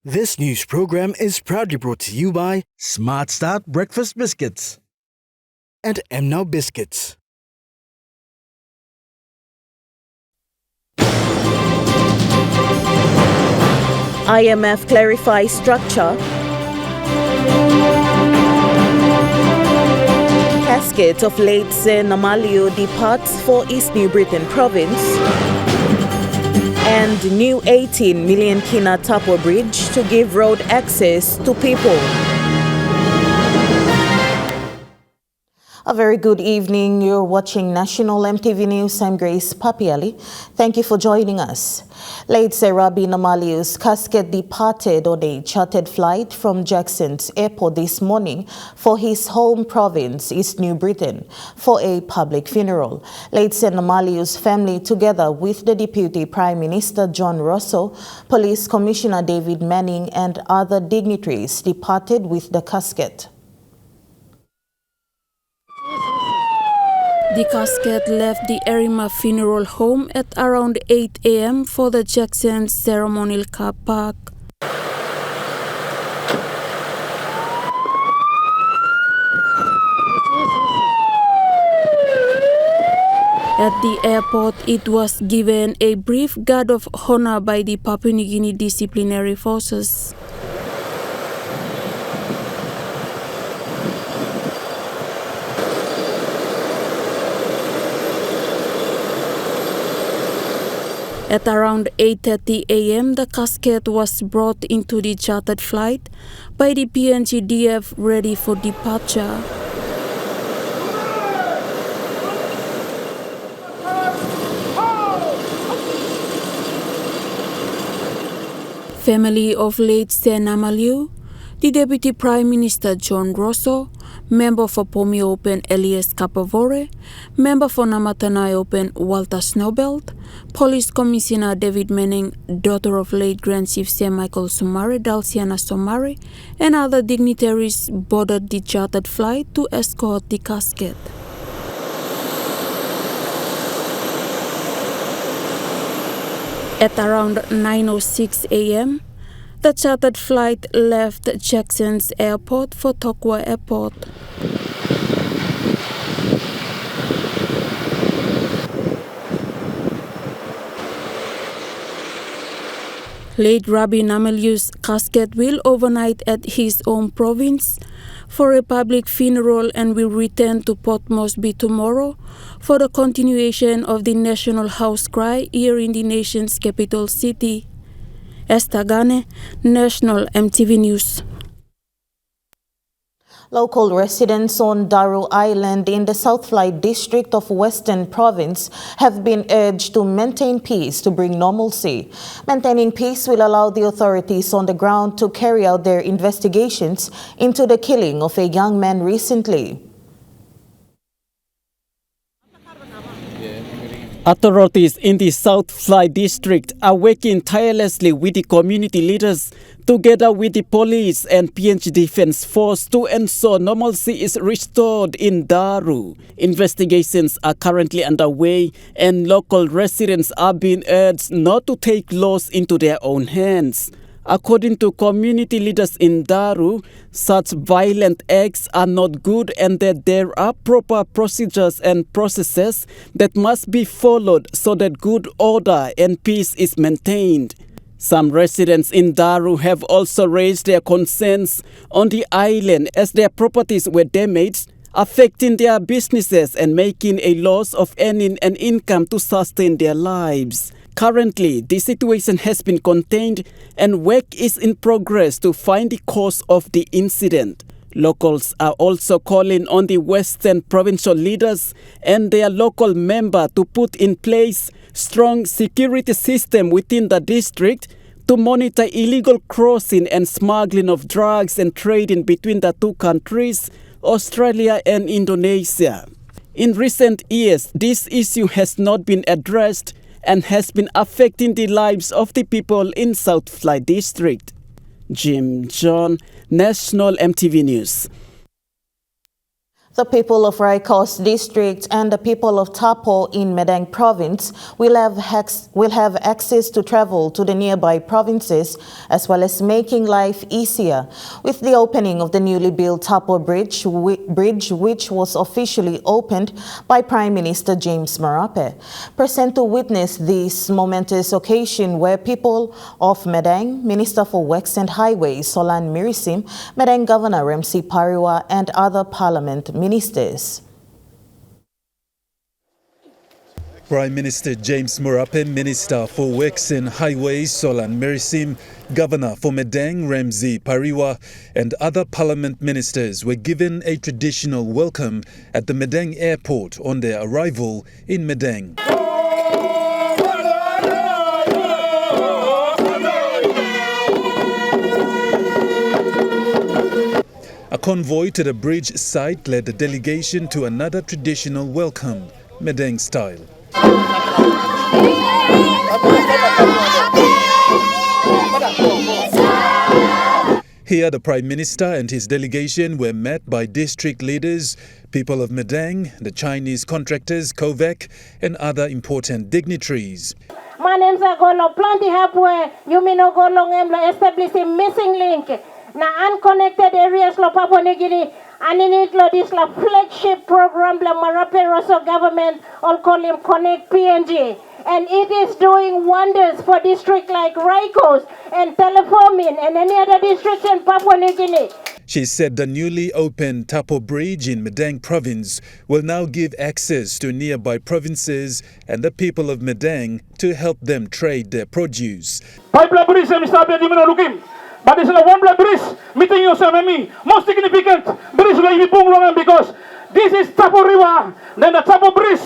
This news program is proudly brought to you by Smart Start Breakfast Biscuits and Now Biscuits. IMF clarifies structure. Casket of late Sir Namalio departs for East New Britain province. And new 18 million Kina Tapo Bridge to give road access to people. A very good evening. You're watching National EMTV News. I'm Grace Papiali. Thank you for joining us. Late Sir Rabi Namalio's casket departed on a chartered flight from Jackson's airport this morning for his home province, East New Britain, for a public funeral. Late Sir Namalio's family, together with the Deputy Prime Minister John Russell, Police Commissioner David Manning and other dignitaries departed with the casket. The casket left the Erima Funeral Home at around 8 a.m. for the Jackson Ceremonial Car Park. At the airport, it was given a brief guard of honor by the Papua New Guinea Disciplinary Forces. At around 8:30 a.m., the casket was brought into the chartered flight by the PNGDF ready for departure. Family of late Sir Namalio, the Deputy Prime Minister John Rosso, Member for Pomi Open Elias Kapavore, Member for Namatanai Open Walter Snowbelt, Police Commissioner David Manning, daughter of late Grand Chief Sir Michael Sumare, Dalciana Somare, and other dignitaries boarded the chartered flight to escort the casket. At around 9:06 a.m., the chartered flight left Jackson's airport for Tokwa Airport. Late Rabi Namalio's casket will overnight at his own province for a public funeral and will return to Port Moresby tomorrow for the continuation of the national house cry here in the nation's capital city. Esther Gane, National EMTV News. Local residents on Daru Island in the South Flight district of Western Province have been urged to maintain peace to bring normalcy. Maintaining peace will allow the authorities on the ground to carry out their investigations into the killing of a young man recently. Authorities in the South Flight district are working tirelessly with the community leaders together with the police and PNG Defence Force to ensure normalcy is restored in Daru. Investigations are currently underway and local residents are being urged not to take laws into their own hands. According to community leaders in Daru, such violent acts are not good and that there are proper procedures and processes that must be followed so that good order and peace is maintained. Some residents in Daru have also raised their concerns on the island as their properties were damaged, affecting their businesses and making a loss of earning an income to sustain their lives. Currently, the situation has been contained and work is in progress to find the cause of the incident. Locals are also calling on the Western provincial leaders and their local member to put in place strong security system within the district to monitor illegal crossing and smuggling of drugs and trading between the two countries, Australia and Indonesia. In recent years, this issue has not been addressed and has been affecting the lives of the people in South Flight district. Jim John, National EMTV News. The people of Raikos District and the people of Tapo in Medang Province will have access to travel to the nearby provinces, as well as making life easier with the opening of the newly built Tapo Bridge, which was officially opened by Prime Minister James Marape. Present to witness this momentous occasion were people of Medang, Minister for Works and Highways Solan Mirisim, Medang Governor Ramsey Pariwa, and other Parliament ministers. Prime Minister James Marape, Minister for Works and Highways Solan Mirisim, Governor for Medang Ramsey Pariwa, and other Parliament ministers were given a traditional welcome at the Medang Airport on their arrival in Medang. A convoy to the bridge site led the delegation to another traditional welcome, Medang style. Here, the Prime Minister and his delegation were met by district leaders, people of Medang, the Chinese contractors, Kovac, and other important dignitaries. My name is Agolo Planty Hapwe, you mean Ogolo Emla establishing missing link. Na unconnected areas lo Papua New Guinea, and in it lo this la flagship program la Marape Rosso government all call him Connect PNG, and it is doing wonders for districts like Raikos and Telefomin and any other districts in Papua New Guinea. She said the newly opened Tapo Bridge in Medang Province will now give access to nearby provinces and the people of Medang to help them trade their produce. But it's a one blood bridge, meeting you most significant bridge because this is Tapo River, then the Tapo Bridge.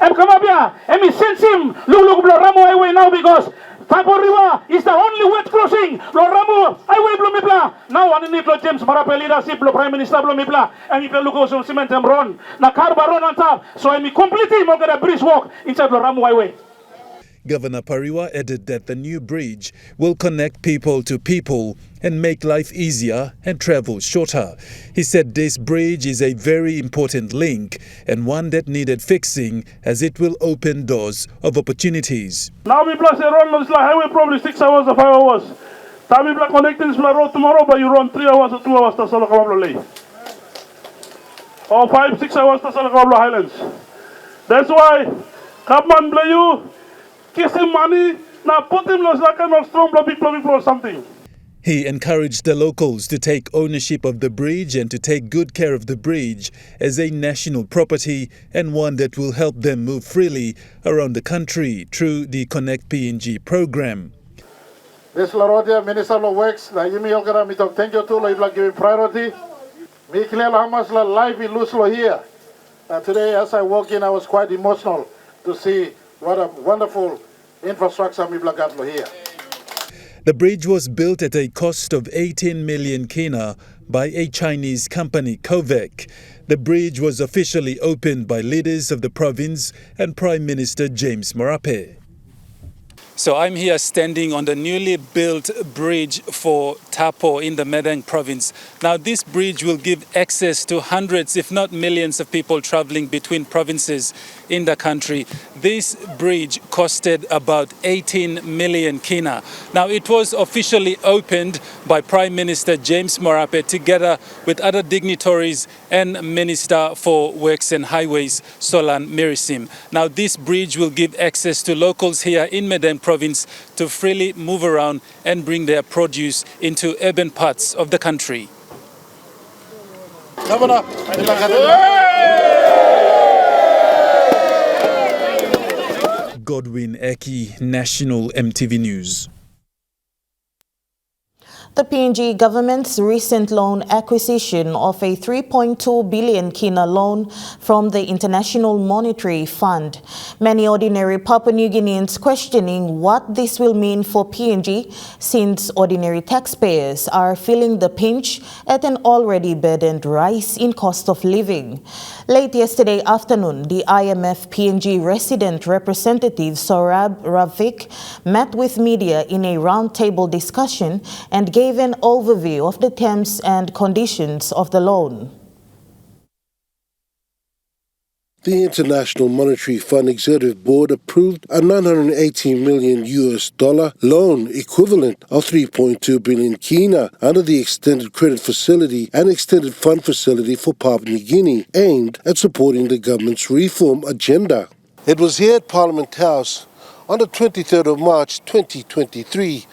And come up here, and we send him look Ramu Highway now because Tapo River is the only wet crossing. Ramu Highway Blumibla. Now I need James Marape leadership, Prime Minister Blumibla, and if you look also cement and run, na carba run on top. So I'm completely more than a bridge walk inside the Ramu Highway. Governor Pariwa added that the new bridge will connect people to people and make life easier and travel shorter. He said this bridge is a very important link and one that needed fixing as it will open doors of opportunities. Now we plus a road on this highway probably 6 hours or 5 hours. Time we connecting this road tomorrow, but you run 3 hours or 2 hours to Solo Kabablo. Or 5, 6 hours to Solo Kabablo Highlands. That's why, come on, play you. Kiss him money, now put him like kind of strong big or something. He encouraged the locals to take ownership of the bridge and to take good care of the bridge as a national property and one that will help them move freely around the country through the Connect PNG program. This Larodia Minister of Works, thank you to like giving priority. Me clear how much life we lose here. And today as I walk in I was quite emotional to see what a wonderful infrastructure we got here. The bridge was built at a cost of 18 million kina by a Chinese company, Kovac. The bridge was officially opened by leaders of the province and Prime Minister James Marape. So I'm here standing on the newly built bridge for Tapo in the Medang province. Now this bridge will give access to hundreds, if not millions of people traveling between provinces in the country. This bridge costed about 18 million kina. Now it was officially opened by Prime Minister James Marape together with other dignitaries and Minister for Works and Highways Solan Mirisim. Now this bridge will give access to locals here in Medang province to freely move around and bring their produce into urban parts of the country. Godwin Eki, National EMTV News. The PNG government's recent loan acquisition of a 3.2 billion kina loan from the International Monetary Fund. Many ordinary Papua New Guineans questioning what this will mean for PNG since ordinary taxpayers are feeling the pinch at an already burdened rise in cost of living. Late yesterday afternoon, the IMF PNG resident representative Sorab Ravik met with media in a roundtable discussion and gave an overview of the terms and conditions of the loan. The International Monetary Fund Executive Board approved a $918 million loan equivalent of 3.2 billion kina under the Extended Credit Facility and Extended Fund Facility for Papua New Guinea, aimed at supporting the government's reform agenda. It was here at Parliament House on the 23rd of March 2023,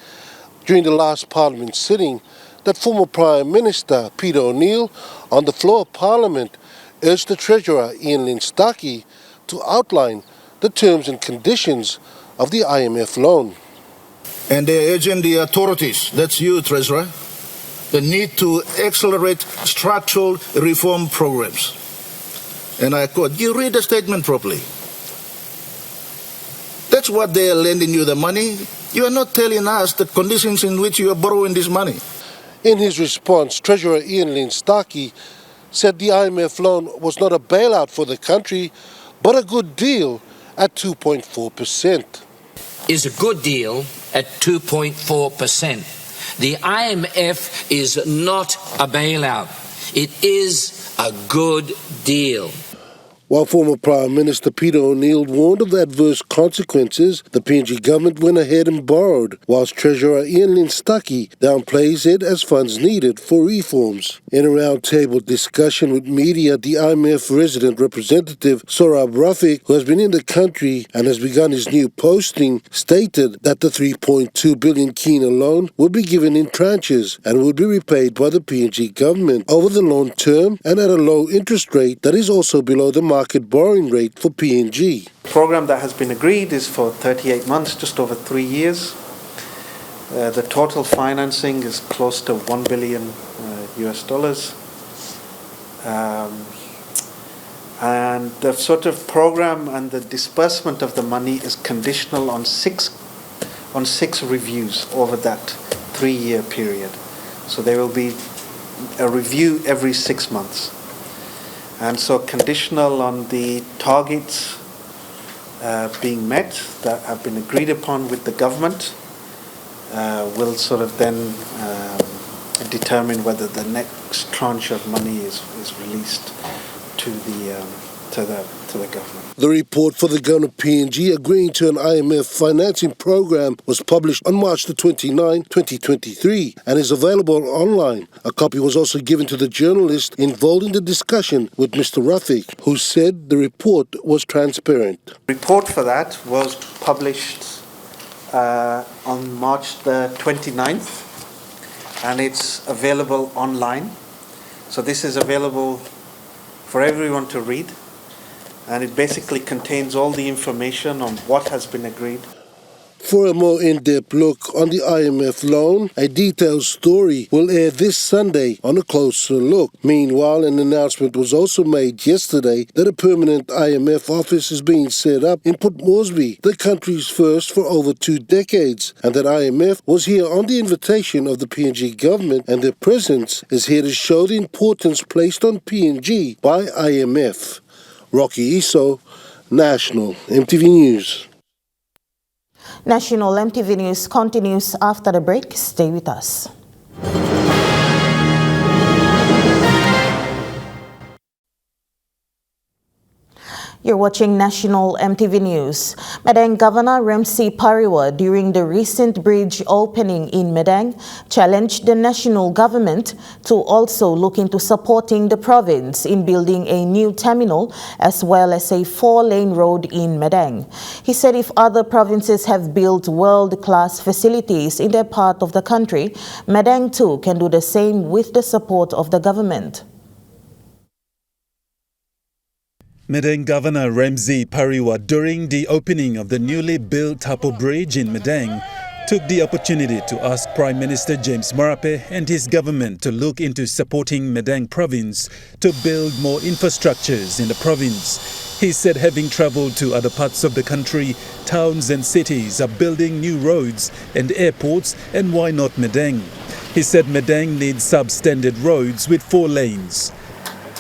during the last Parliament sitting, that former Prime Minister Peter O'Neill, on the floor of Parliament, urged the Treasurer Ian Lynn-Starkey to outline the terms and conditions of the IMF loan. And they're urging the authorities, that's you, Treasurer, the need to accelerate structural reform programs. And I quote, you read the statement properly. That's what they are lending you the money. You are not telling us the conditions in which you are borrowing this money. In his response, Treasurer Ian Lynn-Starkey said the IMF loan was not a bailout for the country, but a good deal at 2.4%. Is a good deal at 2.4%. The IMF is not a bailout. It is a good deal. While former Prime Minister Peter O'Neill warned of adverse consequences, the PNG government went ahead and borrowed, whilst Treasurer Ian Lynn-Starkey downplays it as funds needed for reforms. In a roundtable discussion with media, the IMF resident representative Sorab Rafiq, who has been in the country and has begun his new posting, stated that the 3.2 billion kina loan would be given in tranches and would be repaid by the PNG government over the long term and at a low interest rate that is also below the market borrowing rate for PNG. The program that has been agreed is for 38 months, just over 3 years. The total financing is close to $1 billion US. And the sort of program and the disbursement of the money is conditional on six reviews over that 3-year period. So there will be a review every 6 months. And so conditional on the targets being met that have been agreed upon with the government, will sort of then determine whether the next tranche of money is released to the government. The report for the government of PNG agreeing to an IMF financing program was published on March the 29, 2023 and is available online. A copy was also given to the journalist involved in the discussion with Mr. Rafiq, who said the report was transparent. The report for that was published on March the 29th and it's available online. So this is available for everyone to read. And it basically contains all the information on what has been agreed. For a more in-depth look on the IMF loan, a detailed story will air this Sunday on A Closer Look. Meanwhile, an announcement was also made yesterday that a permanent IMF office is being set up in Port Moresby, the country's first for over 2 decades, and that IMF was here on the invitation of the PNG government, and their presence is here to show the importance placed on PNG by IMF. Rocky Iso, National MTV News. National MTV News continues after the break. Stay with us. You're watching National MTV News. Madang Governor Ramsey Pariwa, during the recent bridge opening in Madang, challenged the national government to also look into supporting the province in building a new terminal as well as a 4-lane road in Madang. He said if other provinces have built world-class facilities in their part of the country, Madang too can do the same with the support of the government. Madang Governor Ramsey Pariwa, during the opening of the newly built Tapo Bridge in Madang, took the opportunity to ask Prime Minister James Marape and his government to look into supporting Madang province to build more infrastructures in the province. He said having travelled to other parts of the country, towns and cities are building new roads and airports, and why not Madang? He said Madang needs substandard roads with 4 lanes.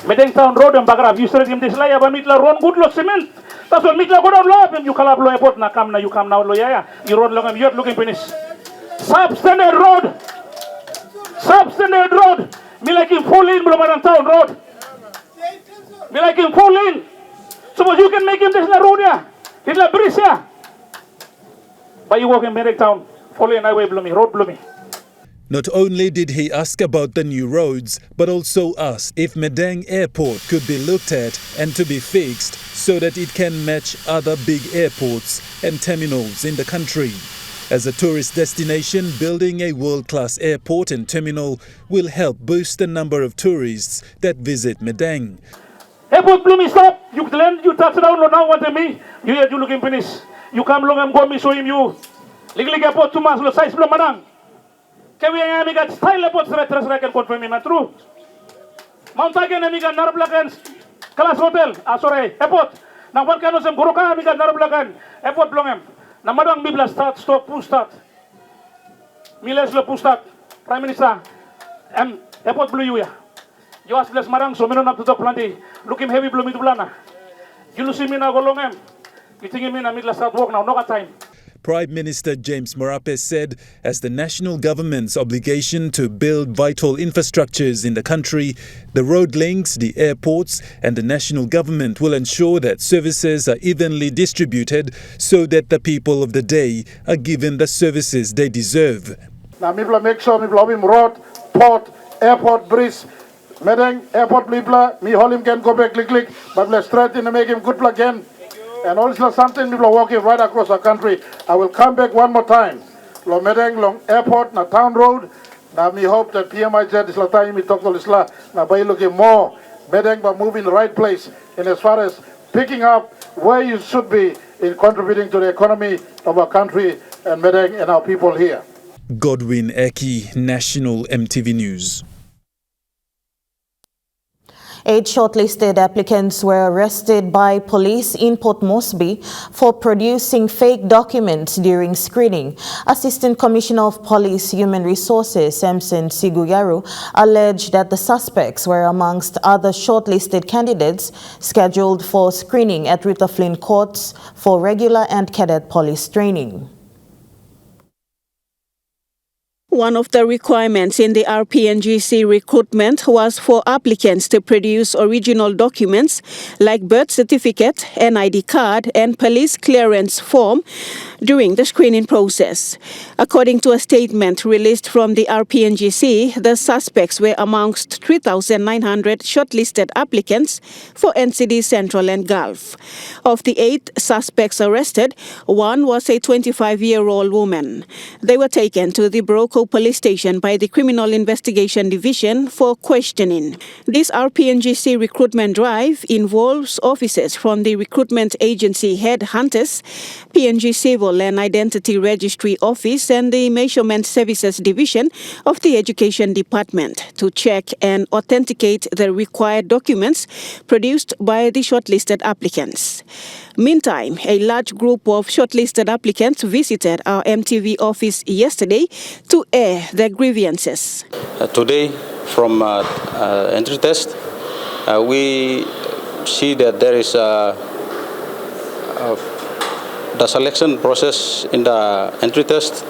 Medeng town road ang bagra view street im dislaya ba mitla ron good lo cement tas on mitla godam lo pem you kalap lo airport na kam now lo ya you road lo ngam yot looking finish substandard road mi like in full lane bro town road mi like in full lane so Suppose you can make him this la road ya. This la bridge ya. But you walk in Merrick Town, follow an highway blooming, road blooming. Not only did he ask about the new roads, but also asked if Medang Airport could be looked at and to be fixed so that it can match other big airports and terminals in the country. As a tourist destination, building a world-class airport and terminal will help boost the number of tourists that visit Medang. Airport blooming, stop. You land, you touch down, now want me. You here, you looking finish. You come along and go me show him you. Liglig airport 2 months, lo size blow manang. Kaya nga amiga style airport sa retras can confirm me true. Mount Again amiga Narablagan class hotel. Sorry, airport. Nang one kano sem Goroka amiga Narablagan airport blongem. Na madang bibla start stop push start. Miles lo push start. Prime Minister airport blue you ya. You ask bless marang so menon up to talk plenty. Look him heavy blue me to blana. You see me na golongem. You think me na midla start work now no got time. Prime Minister James Marape said as the national government's obligation to build vital infrastructures in the country, the road links, the airports and the national government will ensure that services are evenly distributed so that the people of the day are given the services they deserve. Now, make sure we love him road, port, airport, bridge, Medang, airport, me hold him can go back, click, but let's straighten and make him good again. And also something people are walking right across the country. I will come back one more time. Long Medang, long airport, na town road. Now me hope that PMIZ is la time me talk to Isla. Now by looking more Medang but moving the right place. And as far as picking up where you should be in contributing to the economy of our country and Medang and our people here. Godwin Eki, National MTV News. 8 shortlisted applicants were arrested by police in Port Moresby for producing fake documents during screening. Assistant Commissioner of Police Human Resources, Samson Siguyaru, alleged that the suspects were amongst other shortlisted candidates scheduled for screening at Rita Flynn Courts for regular and cadet police training. One of the requirements in the RPNGC recruitment was for applicants to produce original documents like birth certificate, NID card, and police clearance form during the screening process. According to a statement released from the RPNGC, the suspects were amongst 3,900 shortlisted applicants for NCD Central and Gulf. Of the 8 suspects arrested, one was a 25-year-old woman. They were taken to the Broco Police Station by the Criminal Investigation Division for questioning. This RPNGC recruitment drive involves officers from the recruitment agency Headhunters, PNG Civil and Identity Registry Office, and the Measurement Services Division of the Education Department to check and authenticate the required documents produced by the shortlisted applicants. Meantime, a large group of shortlisted applicants visited our MTV office yesterday to air their grievances. Today, from entry test, we see that there is the selection process in the entry test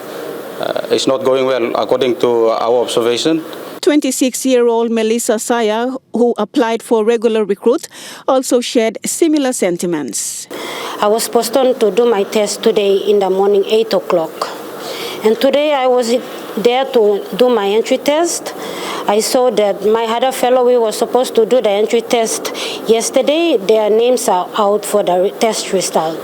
is not going well according to our observation. 26-year-old Melissa Saya, who applied for regular recruit, also shared similar sentiments. I was postponed to do my test today in the morning, 8 o'clock. And today I was there to do my entry test. I saw that my other fellow, we were supposed to do the entry test yesterday. Their names are out for the test result.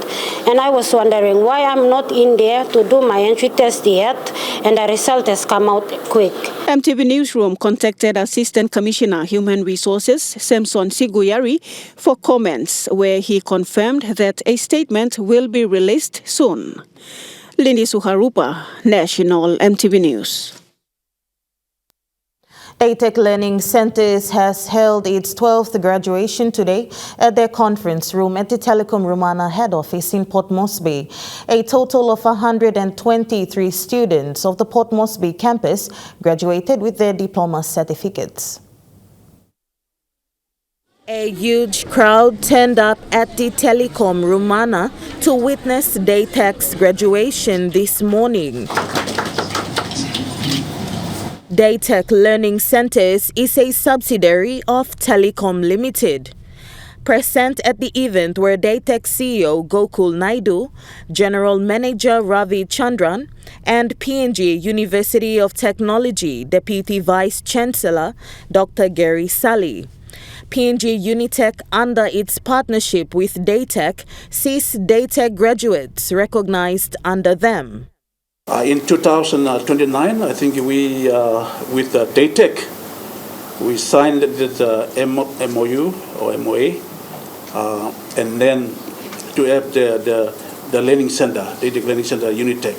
And I was wondering why I'm not in there to do my entry test yet, and the result has come out quick. MTV Newsroom contacted Assistant Commissioner Human Resources, Samson Siguyari, for comments, where he confirmed that a statement will be released soon. Lindy Suharupa, National MTV News. ATEC Learning Centers has held its 12th graduation today at their conference room at the Telecom Romana head office in Port Moresby. A total of 123 students of the Port Moresby campus graduated with their diploma certificates. A huge crowd turned up at the Telecom Romana to witness DATEC's graduation this morning. DATEC Learning Centers is a subsidiary of Telecom Limited. Present at the event were Daytech CEO Gokul Naidu, General Manager Ravi Chandran, and PNG University of Technology Deputy Vice Chancellor Dr. Gary Sally. PNG Unitech, under its partnership with Daytech, sees Daytech graduates recognized under them. In 2029, I think we, with Daytech, we signed the MOU or MOA, and then to have the learning center, Daytech Learning Center, Unitech.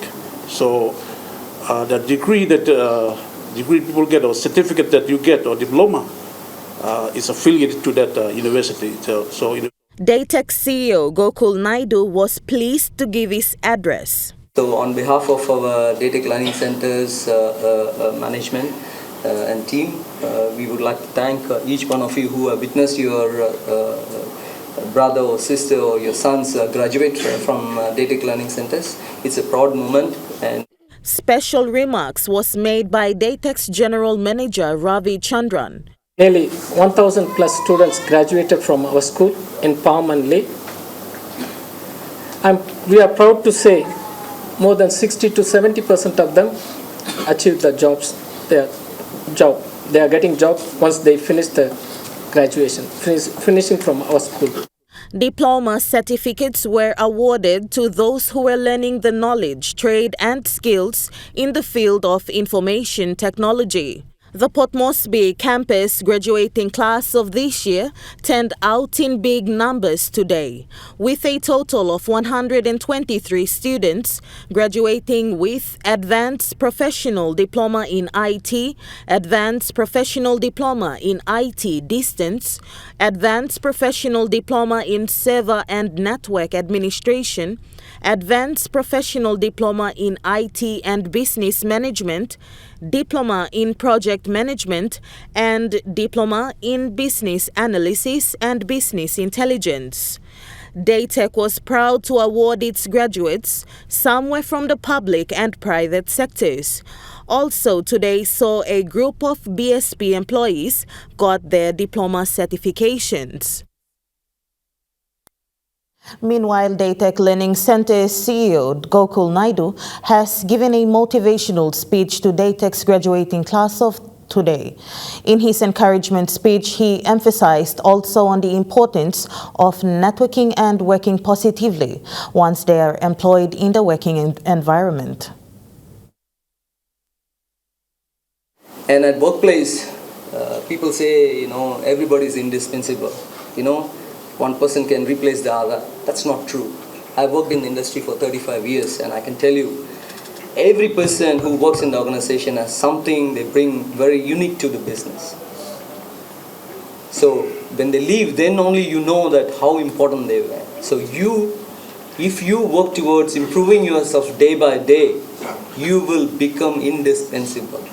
So the degree that degree people get, or certificate that you get, or diploma, is affiliated to that university. Daytech CEO Gokul Naidu was pleased to give his address. So on behalf of our Daytech Learning Center's management and team, we would like to thank each one of you who have witnessed your brother or sister or your sons graduate from Daytech Learning Centers. It's a proud moment. And special remarks was made by Daytech's General Manager Ravi Chandran. Nearly 1,000 plus students graduated from our school in Palm and Leh. We are proud to say more than 60 to 70% of them achieved the jobs. They are getting jobs once they finish the graduation, finishing from our school. Diploma certificates were awarded to those who were learning the knowledge, trade and skills in the field of information technology. The Port Moresby campus graduating class of this year turned out in big numbers today, with a total of 123 students graduating with Advanced Professional Diploma in IT, Advanced Professional Diploma in IT Distance, Advanced Professional Diploma in Server and Network Administration, Advanced Professional Diploma in IT and Business Management, Diploma in Project Management, and Diploma in Business Analysis and Business Intelligence. Daytech was proud to award its graduates. Some were from the public and private sectors. Also today saw a group of BSP employees got their diploma certifications. Meanwhile, Daytech Learning Center CEO Gokul Naidu has given a motivational speech to Daytech's graduating class of today. In his encouragement speech, he emphasized also on the importance of networking and working positively once they are employed in the working environment. And at workplace, people say, everybody is indispensable. One person can replace the other. That's not true. I've worked in the industry for 35 years, and I can tell you, every person who works in the organization has something they bring very unique to the business. So when they leave, then only you know that how important they were. So if you work towards improving yourself day by day, you will become indispensable.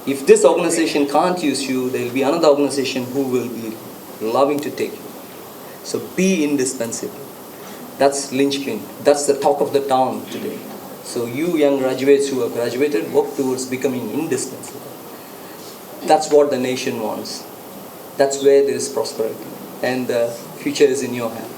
If this organization can't use you, there will be another organization who will be loving to take you. So be indispensable. That's linchpin. That's the talk of the town today. So you young graduates who have graduated, work towards becoming indispensable. That's what the nation wants. That's where there is prosperity. And the future is in your hands.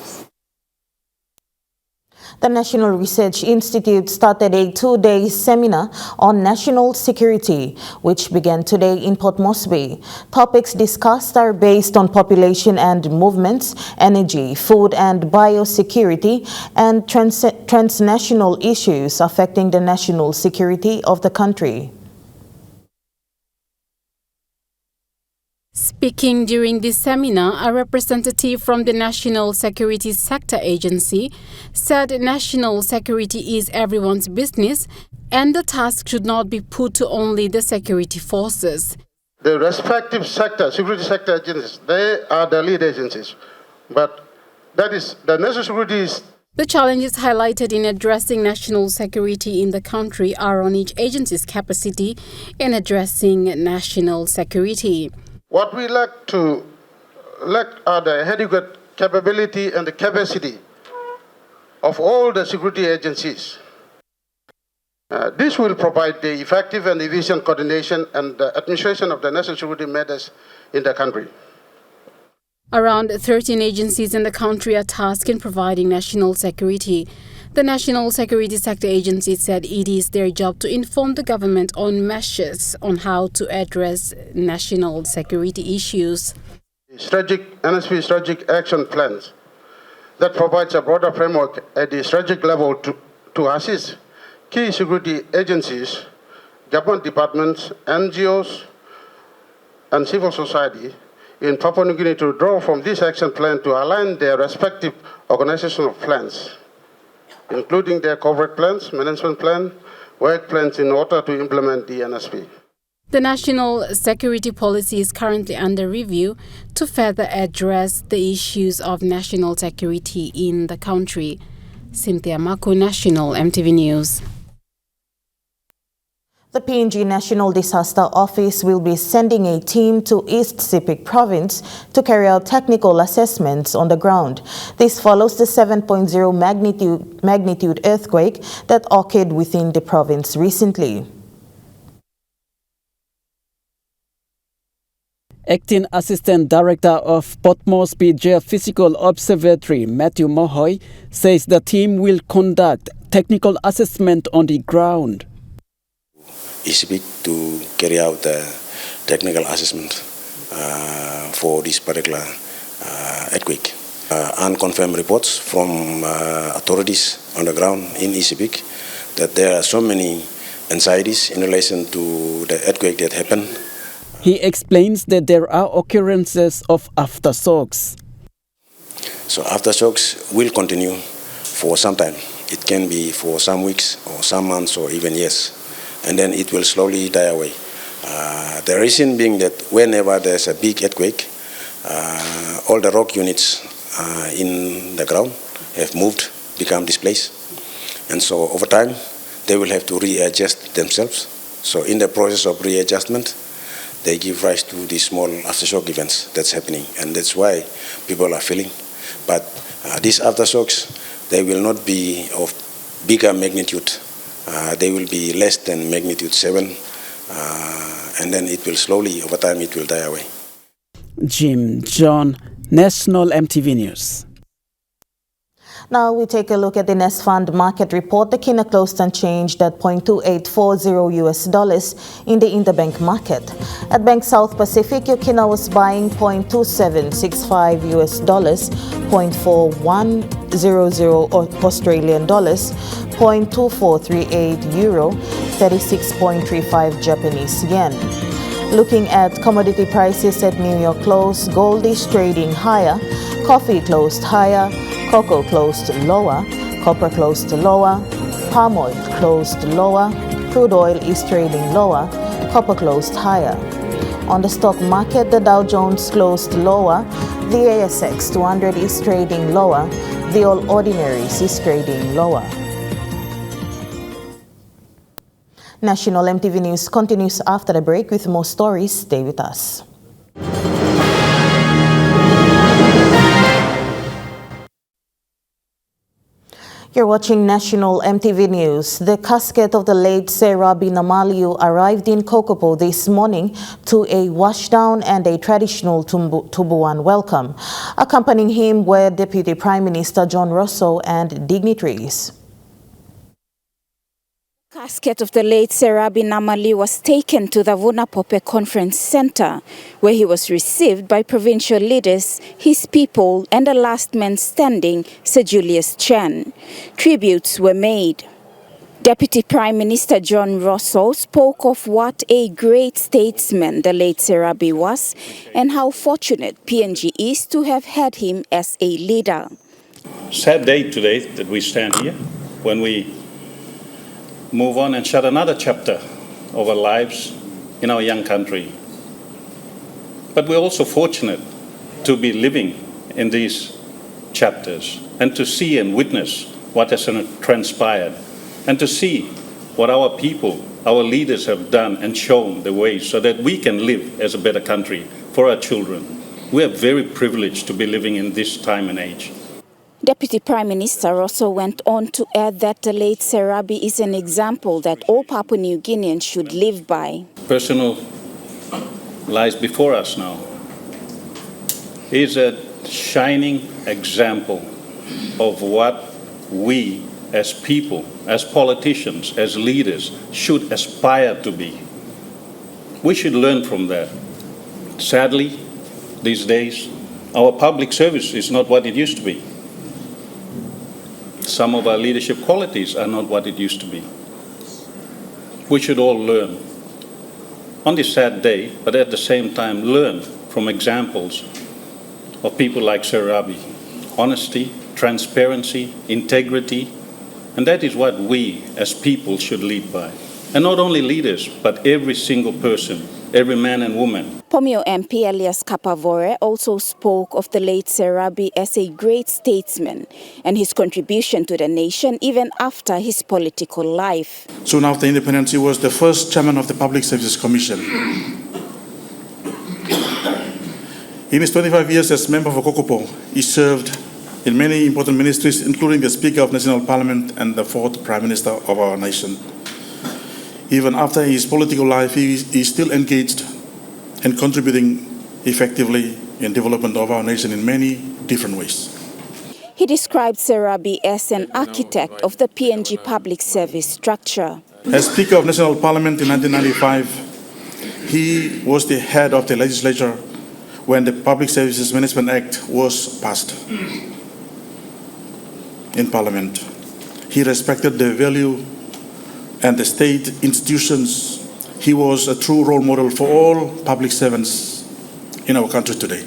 The National Research Institute started a two-day seminar on national security, which began today in Port Moresby. Topics discussed are based on population and movements, energy, food and biosecurity, and transnational issues affecting the national security of the country. Speaking during this seminar, a representative from the National Security Sector Agency said national security is everyone's business and the task should not be put to only the security forces. The respective security sector agencies, they are the lead agencies, but that is the national security is. The challenges highlighted in addressing national security in the country are on each agency's capacity in addressing national security. What we lack are the adequate capability and the capacity of all the security agencies. This will provide the effective and efficient coordination and the administration of the national security matters in the country. Around 13 agencies in the country are tasked in providing national security. The National Security Sector Agency said it is their job to inform the government on measures on how to address national security issues. NSP strategic action plans that provides a broader framework at the strategic level to assist key security agencies, government departments, NGOs, and civil society in Papua New Guinea to draw from this action plan to align their respective organizational plans, including their corporate plans, management plan, work plans in order to implement the NSP. The national security policy is currently under review to further address the issues of national security in the country. Cynthia Mako, National EMTV News. The PNG National Disaster Office will be sending a team to East Sepik Province to carry out technical assessments on the ground. This follows the 7.0 magnitude earthquake that occurred within the province recently. Acting Assistant Director of Port Moresby Geophysical Observatory, Matthew Mohoy, says the team will conduct technical assessment on the ground. ECBIC to carry out the technical assessment for this particular earthquake. Unconfirmed reports from authorities on the ground in ECBIC that there are so many anxieties in relation to the earthquake that happened. He explains that there are occurrences of aftershocks. So aftershocks will continue for some time. It can be for some weeks or some months or even years. And then it will slowly die away. The reason being that whenever there's a big earthquake, all the rock units in the ground have moved, become displaced. And so over time, they will have to readjust themselves. So in the process of readjustment, they give rise to these small aftershock events that's happening. And that's why people are feeling. But these aftershocks, they will not be of bigger magnitude. They will be less than magnitude 7, and then it will slowly, over time, it will die away. Jim John, National EMTV News. Now we take a look at the Nest Fund market report. The Kina closed unchanged at $0.2840 in the interbank market. At Bank South Pacific, Kina was buying $0.2765 $0.4100 Australian dollars, $0.2438 euro, 36.35 Japanese yen. Looking at commodity prices at New York close, gold is trading higher, coffee closed higher, cocoa closed lower, copper closed lower, palm oil closed lower, crude oil is trading lower, copper closed higher. On the stock market, the Dow Jones closed lower, the ASX 200 is trading lower, the All Ordinaries is trading lower. National EMTV News continues after the break with more stories. Stay with us. You're watching National EMTV News. The casket of the late Sarah Binamaliu arrived in Kokopo this morning to a washdown and a traditional Tubuan welcome. Accompanying him were Deputy Prime Minister John Rosso and dignitaries. The casket of the late Sarah Binamaliu was taken to the Vunapope Conference Center, where he was received by provincial leaders, his people, and the last man standing, Sir Julius Chan. Tributes were made. Deputy Prime Minister John Rosso spoke of what a great statesman the late Serabi was and how fortunate PNG is to have had him as a leader. Sad day today that we stand here when we move on and shut another chapter of our lives in our young country. But we're also fortunate to be living in these chapters and to see and witness what has transpired and to see what our people, our leaders have done and shown the way so that we can live as a better country for our children. We are very privileged to be living in this time and age. Deputy Prime Minister also went on to add that the late Serabi is an example that all Papua New Guineans should live by. Personal lies before us now. is a shining example of what we as people, as politicians, as leaders, should aspire to be. We should learn from that. Sadly, these days, our public service is not what it used to be. Some of our leadership qualities are not what it used to be. We should all learn on this sad day, but at the same time learn from examples of people like Sir Rabi. Honesty, transparency, integrity, and that is what we as people should lead by. And not only leaders, but every single person, every man and woman. Pomio MP Elias Kapavore also spoke of the late Sir Rabi as a great statesman and his contribution to the nation even after his political life. Soon after independence, he was the first chairman of the Public Services Commission. In his 25 years as member for Kokopo, he served in many important ministries, including the Speaker of National Parliament and the fourth Prime Minister of our nation. Even after his political life, he is still engaged and contributing effectively in development of our nation in many different ways. He described Sir Rabi as an architect of the PNG public service structure. As Speaker of National Parliament in 1995, he was the head of the legislature when the Public Services Management Act was passed in Parliament. He respected the value and the state institutions. He was a true role model for all public servants in our country today.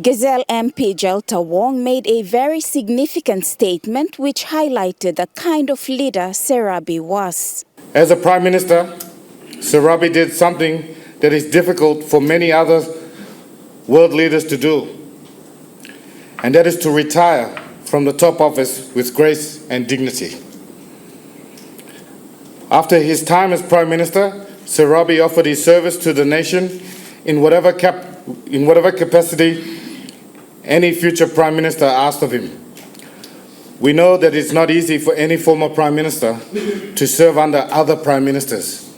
Gazelle MP Jelta Wong made a very significant statement which highlighted the kind of leader Sir Rabi was. As a Prime Minister, Sir Rabi did something that is difficult for many other world leaders to do, and that is to retire from the top office with grace and dignity. After his time as Prime Minister, Sir Rabi offered his service to the nation in whatever capacity any future Prime Minister asked of him. We know that it's not easy for any former Prime Minister to serve under other Prime Ministers,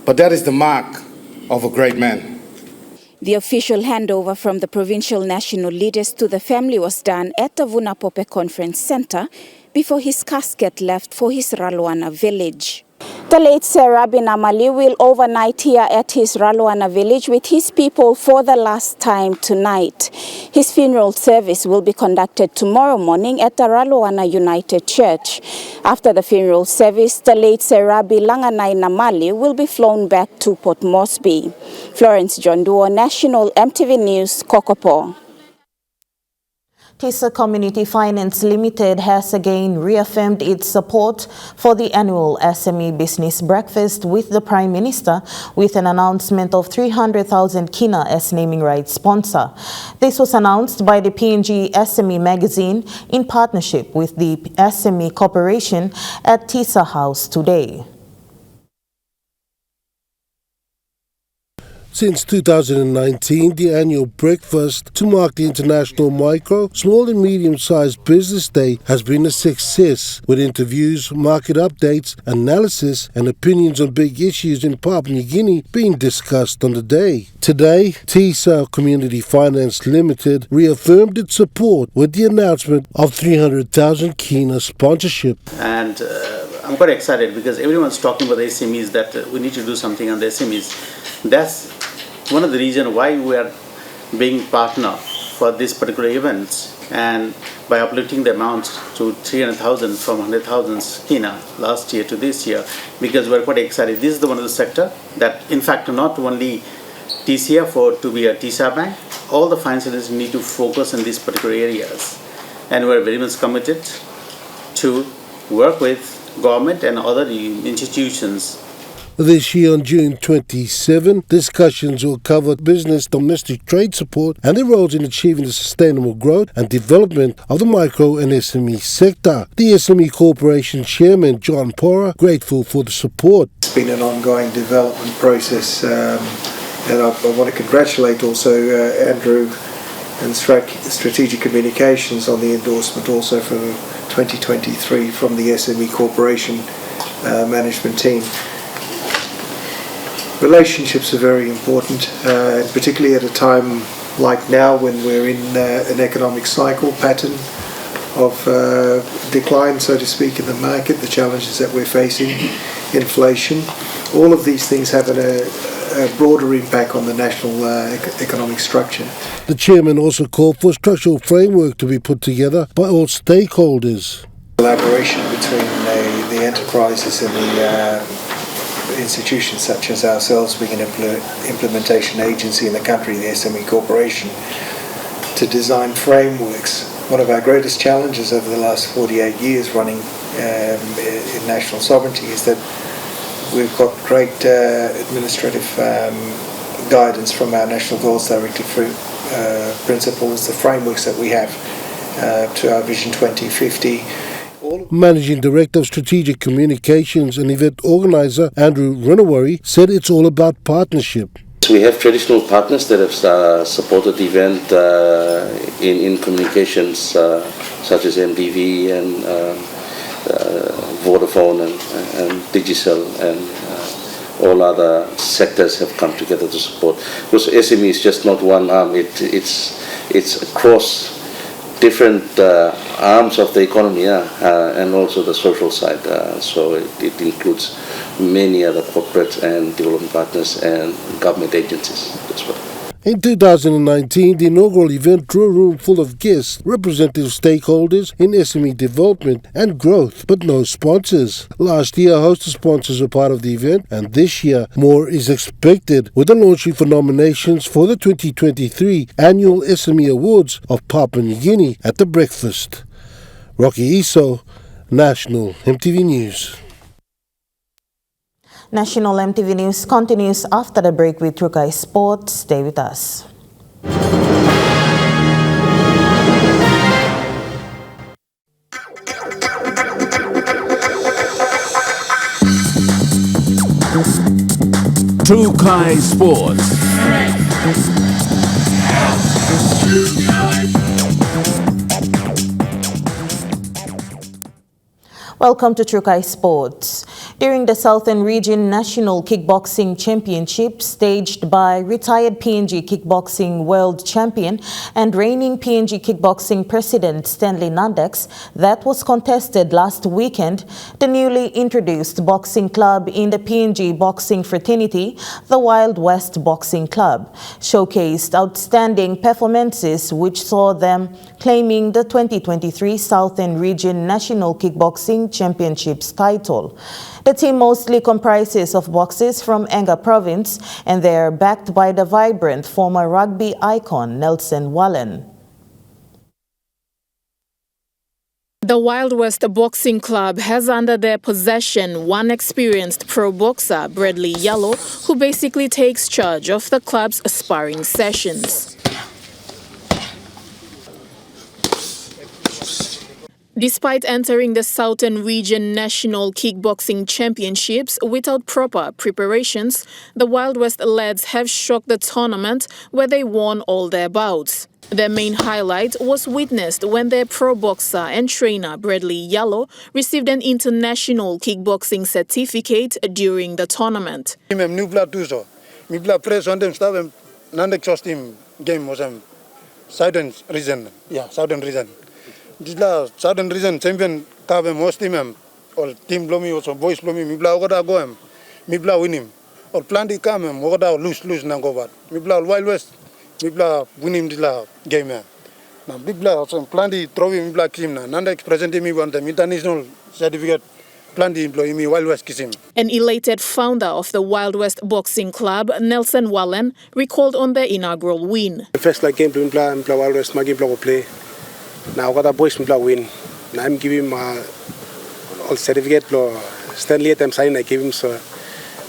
but that is the mark of a great man. The official handover from the provincial national leaders to the family was done at the Vunapope Conference Center before his casket left for his Raluana village. The late Sir Rabi Namali will overnight here at his Raluana village with his people for the last time tonight. His funeral service will be conducted tomorrow morning at the Raluana United Church. After the funeral service, the late Sir Rabi Langanai Namali will be flown back to Port Moresby. Florence John Duo, National EMTV News, Kokopo. TISA Community Finance Limited has again reaffirmed its support for the annual SME Business Breakfast with the Prime Minister with an announcement of 300,000 kina as naming rights sponsor. This was announced by the PNG SME magazine in partnership with the SME Corporation at TISA House today. Since 2019, the annual breakfast to mark the International Micro, Small and Medium-Sized Business Day has been a success, with interviews, market updates, analysis and opinions on big issues in Papua New Guinea being discussed on the day. Today, TISA Community Finance Limited reaffirmed its support with the announcement of 300,000 kina sponsorship. And I'm quite excited because everyone's talking about the SMEs, that we need to do something on the SMEs. That's one of the reasons why we are being partner for this particular event, and by uplifting the amount to 300,000 from 100,000 kina last year to this year, because we're quite excited. This is one of the sector that, in fact, not only TCF for to be a TISA bank, all the financiers need to focus on these particular areas, and we're very much committed to work with government and other institutions. This year on June 27, discussions will cover business domestic trade support and their roles in achieving the sustainable growth and development of the micro and SME sector. The SME Corporation Chairman John Pora grateful for the support. It's been an ongoing development process, and I want to congratulate also Andrew and Strategic Communications on the endorsement also for 2023 from the SME Corporation management team. Relationships are very important, particularly at a time like now when we're in an economic cycle pattern of decline, so to speak, in the market, the challenges that we're facing, inflation, all of these things have a broader impact on the national economic structure. The chairman also called for a structural framework to be put together by all stakeholders. Collaboration between the enterprises and the institutions such as ourselves, being an implementation agency in the country, the SME Corporation, to design frameworks. One of our greatest challenges over the last 48 years running in national sovereignty is that we've got great administrative guidance from our National Goals Directive principles, the frameworks that we have to our Vision 2050. Managing Director of Strategic Communications and event organizer Andrew Runawari said it's all about partnership. We have traditional partners that have supported the event in communications such as EMTV and Vodafone and Digicel and all other sectors have come together to support. Because SME is just not one arm, it's across different arms of the economy and also the social side. So it includes many other corporate and development partners and government agencies as well. In 2019, the inaugural event drew a room full of guests, representative stakeholders in SME development and growth, but no sponsors. Last year, a host of sponsors were part of the event, and this year, more is expected, with the launching for nominations for the 2023 annual SME Awards of Papua New Guinea at the breakfast. Rocky Iso, National MTV News. National MTV News continues after the break with Trukai Sports. Stay with us. Trukai Sports. Welcome to Trukai Sports. During the Southern Region National Kickboxing Championship staged by retired PNG Kickboxing World Champion and reigning PNG Kickboxing President Stanley Nandex that was contested last weekend, the newly introduced boxing club in the PNG boxing fraternity, the Wild West Boxing Club, showcased outstanding performances which saw them claiming the 2023 Southern Region National Kickboxing Championships title. The team mostly comprises of boxers from Enga Province, and they are backed by the vibrant former rugby icon Nelson Wallen. The Wild West Boxing Club has under their possession one experienced pro boxer, Bradley Yallow, who basically takes charge of the club's sparring sessions. Despite entering the Southern Region National Kickboxing Championships without proper preparations, the Wild West lads have shocked the tournament where they won all their bouts. Their main highlight was witnessed when their pro boxer and trainer Bradley Yallow received an international kickboxing certificate during the tournament. Southern region. Southern region champion kabe most team or team blomi also boys blomi mibla ogoda goem mibla win him or plan di come ogoda lose nangobat mibla Wild West mibla win him dila game na mibla also plan di trophy mibla kim na nanda present me one the international certificate plan di employee me Wild West kisim. An elated founder of the Wild West Boxing Club, Nelson Wallen, recalled on their inaugural win. The first like game mibla Wild West my game play. Now got a boys win. Now I'm giving him all certificate Stanley at them sign I give him so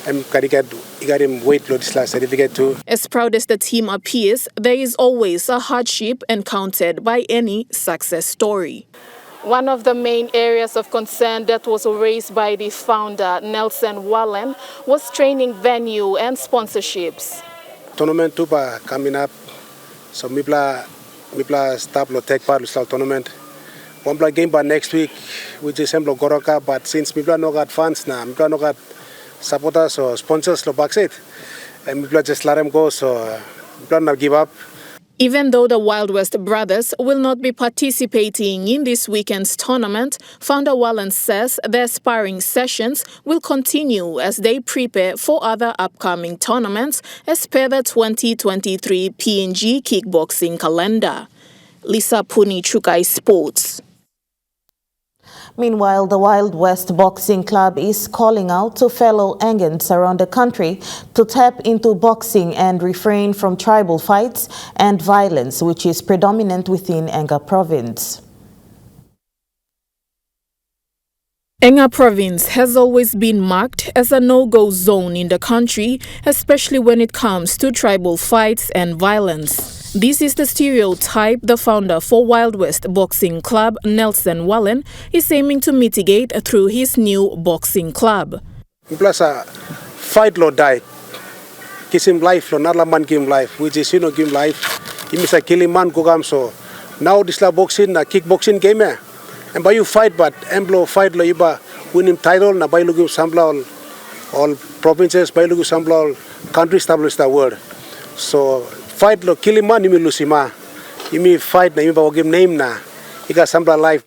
I'm got him wait this last certificate too. As proud as the team appears, there is always a hardship encountered by any success story. One of the main areas of concern that was raised by the founder, Nelson Wallen, was training venue and sponsorships. Tournament too coming up, so Mibla start to take part in the tournament. One play game by next week, which is Semblo Goroka, but since Mibla no got fans now, Mibla no got supporters or sponsors to back it, and Mibla just let them go, so Mibla not give up. Even though the Wild West brothers will not be participating in this weekend's tournament, founder Wallen says their sparring sessions will continue as they prepare for other upcoming tournaments as per the 2023 PNG kickboxing calendar. Lisa Puni, Chukai Sports. Meanwhile, the Wild West Boxing Club is calling out to fellow Angans around the country to tap into boxing and refrain from tribal fights and violence, which is predominant within Enga Province. Enga Province has always been marked as a no-go zone in the country, especially when it comes to tribal fights and violence. This is the stereotype the founder for Wild West Boxing Club, Nelson Wallen, is aiming to mitigate through his new boxing club. Plus, fight lo die. Kiss him life lo, not la man give him life. Which is, give him life. He is a killing man kugam so. Now this la boxing, kickboxing game eh. And by you fight, but emblo fight lo iba win him title na by lu give sambla all provinces, by lu give sambla all country establish the world. So fight lo kill him man imi lusima. Imi fight na imi ba give name na. Ika sambla life.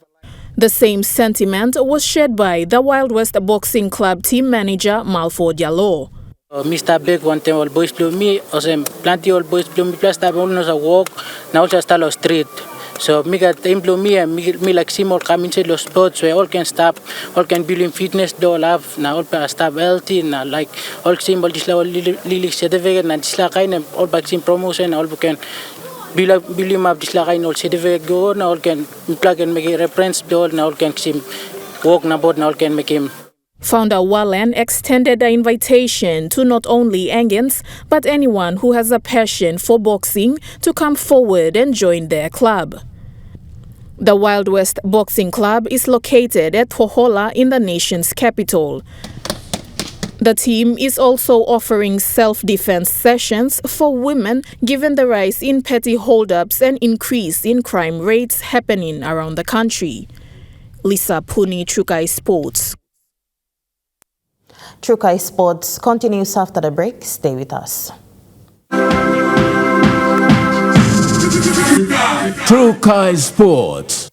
The same sentiment was shared by the Wild West Boxing Club team manager Malfo Diallo. Mr. Beck one time all boys blew me, or plenty all boys blew me plus time almost a walk, now also style street. So me got time blew me and me like see more come inside the sports where all can stop, all can build in fitness do all have now all can stop healthy now like all symbol this level lily certificate and this like kind of all vaccine promotion all can build him up this like kind all certificate go now all can plug and make a reference do now all can see walk now board now all can make him. Founder Wallen extended the invitation to not only Angans, but anyone who has a passion for boxing to come forward and join their club. The Wild West Boxing Club is located at Pohola in the nation's capital. The team is also offering self-defense sessions for women given the rise in petty holdups and increase in crime rates happening around the country. Lisa Puni, Chukai Sports. Trukai Sports continues after the break. Stay with us. Trukai Sports.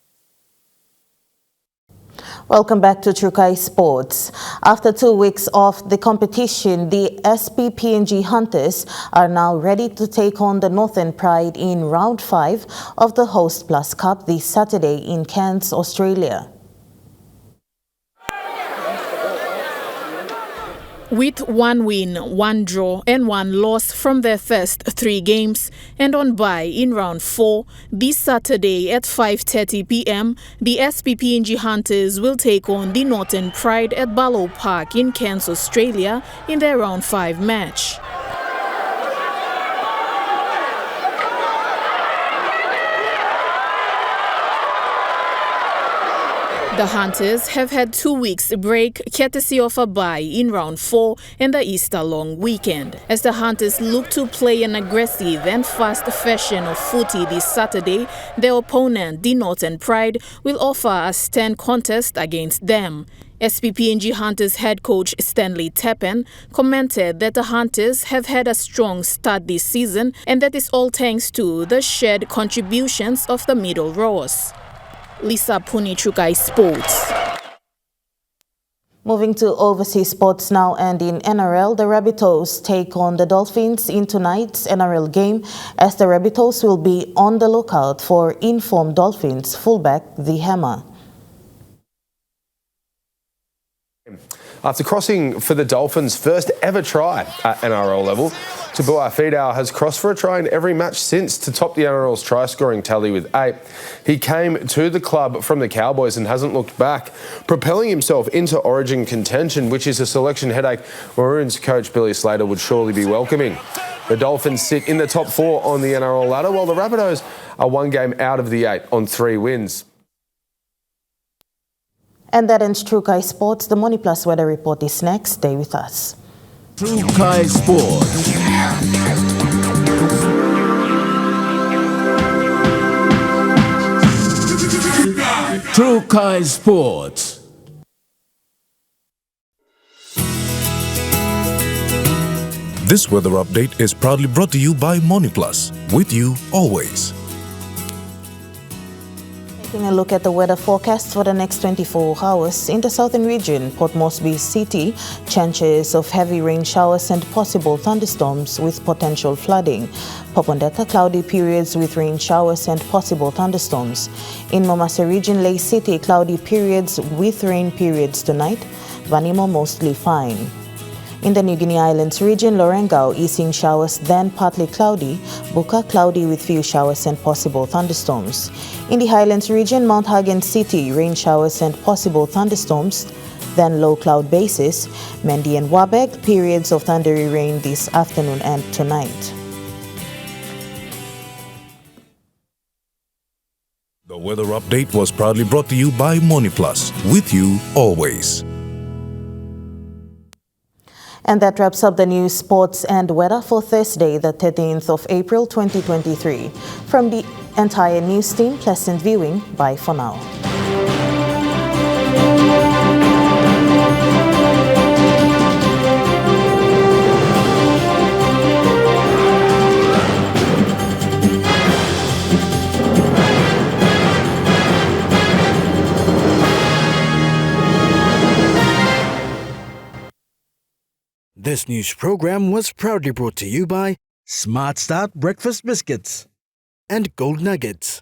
Welcome back to Trukai Sports. After 2 weeks of the competition, the SPPNG Hunters are now ready to take on the Northern Pride in Round 5 of the Host Plus Cup this Saturday in Cairns, Australia. With 1 win, 1 draw and 1 loss from their first 3 games and on bye in round 4, this Saturday at 5:30 p.m, the SPPNG Hunters will take on the Northern Pride at Barlow Park in Cairns, Australia in their round 5 match. The Hunters have had 2 weeks break courtesy of a bye in round 4 and the Easter long weekend. As the Hunters look to play an aggressive and fast fashion of footy this Saturday, their opponent, the Northern Pride, will offer a stand contest against them. SPPNG Hunters head coach Stanley Tappen commented that the Hunters have had a strong start this season and that is all thanks to the shared contributions of the middle rows. Lisa Puni, Trukai Sports. Moving to overseas sports now, and in NRL, the Rabbitohs take on the Dolphins in tonight's NRL game as the Rabbitohs will be on the lookout for informed Dolphins fullback The Hammer. After crossing for the Dolphins' first ever try at NRL level, Tabua Fidau has crossed for a try in every match since to top the NRL's try-scoring tally with 8. He came to the club from the Cowboys and hasn't looked back, propelling himself into Origin contention, which is a selection headache Maroons coach Billy Slater would surely be welcoming. The Dolphins sit in the top 4 on the NRL ladder, while the Rabbitohs are 1 game out of the 8 on 3 wins. And that ends Trukai Sports. The Money Plus weather report is next. Stay with us. Trukai Sports. Trukai Sports. This weather update is proudly brought to you by MoneyPlus, with you always. Taking a look at the weather forecast for the next 24 hours in the southern region, Port Moresby City, chances of heavy rain showers and possible thunderstorms with potential flooding. Popondetta, cloudy periods with rain showers and possible thunderstorms. In Momasa region, Lake City, cloudy periods with rain periods tonight. Vanimo, mostly fine. In the New Guinea Islands region, Lorengau, easing showers, then partly cloudy. Buka, cloudy with few showers and possible thunderstorms. In the Highlands region, Mount Hagen City, rain showers and possible thunderstorms, then low cloud basis. Mendi and Wabeg, periods of thundery rain this afternoon and tonight. The weather update was proudly brought to you by MoneyPlus, with you always. And that wraps up the news, sports and weather for Thursday, the 13th of April 2023. From the entire news team, pleasant viewing. Bye for now. This news program was proudly brought to you by Smart Start Breakfast Biscuits and Gold Nuggets.